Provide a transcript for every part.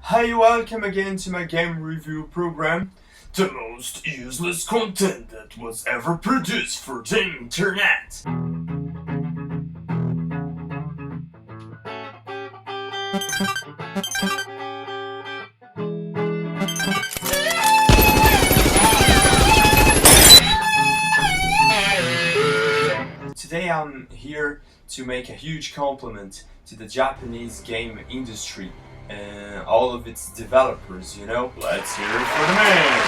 Hi, welcome again to my game review program. The most useless content that was ever produced for the internet. Today I'm here to make a huge compliment to the Japanese game industry and all of its developers, you know? Let's hear it for the man!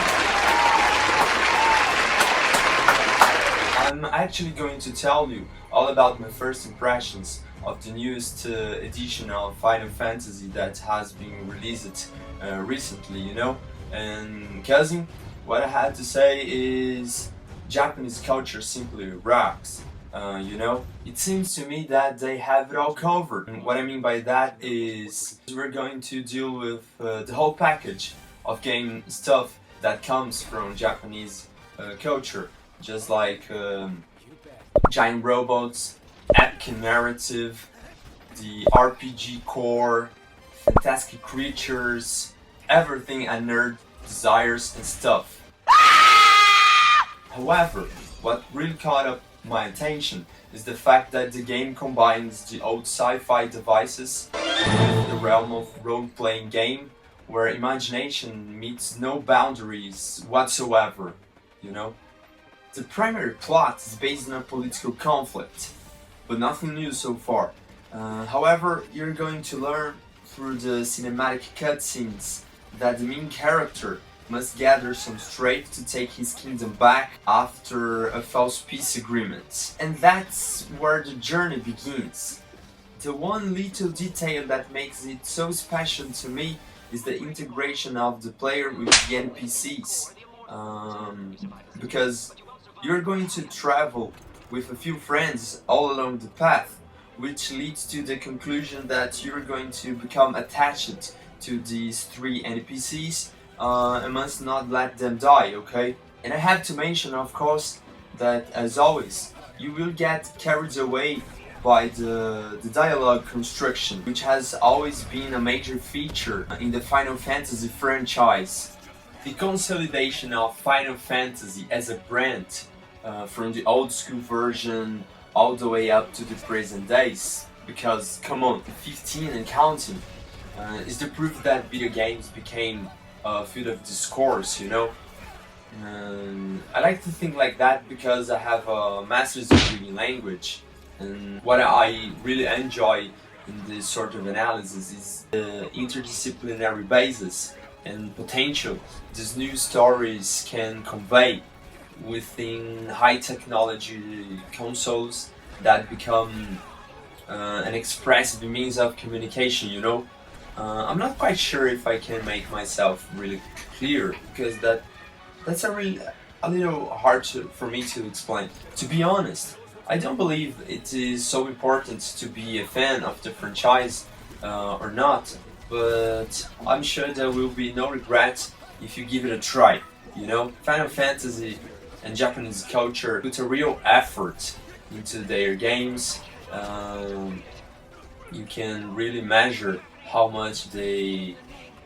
I'm actually going to tell you all about my first impressions of the newest edition of Final Fantasy that has been released recently, you know? And cousin, what I had to say is Japanese culture simply rocks. You know, it seems to me that they have it all covered. And what I mean by that is we're going to deal with the whole package of game stuff that comes from Japanese culture, just like giant robots, epic narrative, the RPG core, fantastic creatures, everything a nerd desires and stuff. However, what really caught up my attention is the fact that the game combines the old sci-fi devices with the realm of role-playing game where imagination meets no boundaries whatsoever, you know? The primary plot is based on a political conflict, but nothing new so far. However, you're going to learn through the cinematic cutscenes that the main character must gather some strength to take his kingdom back after a false peace agreement. And that's where the journey begins. The one little detail that makes it so special to me is the integration of the player with the NPCs. Because you're going to travel with a few friends all along the path, which leads to the conclusion that you're going to become attached to these three NPCs. I must not let them die, okay? And I have to mention, of course, that as always, you will get carried away by the dialogue construction, which has always been a major feature in the Final Fantasy franchise. The consolidation of Final Fantasy as a brand, from the old school version all the way up to the present days, because, come on, 15 and counting, is the proof that video games became a field of discourse, you know. I like to think like that because I have a master's degree in language, and what I really enjoy in this sort of analysis is the interdisciplinary basis and potential these new stories can convey within high technology consoles that become an expressive means of communication, you know. I'm not quite sure if I can make myself really clear because that's a little hard for me to explain. To be honest, I don't believe it is so important to be a fan of the franchise or not, but I'm sure there will be no regret if you give it a try. You know, Final Fantasy and Japanese culture put a real effort into their games. You can really measure how much they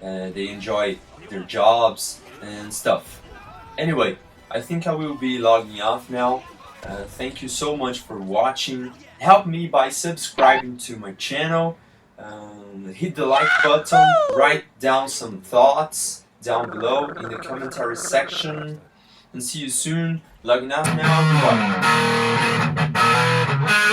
enjoy their jobs and stuff. Anyway, I think I will be logging off now. Thank you so much for watching. Help me by subscribing to my channel. Hit the like button. Write down some thoughts down below in the commentary section. And see you soon. Logging off now. Bye.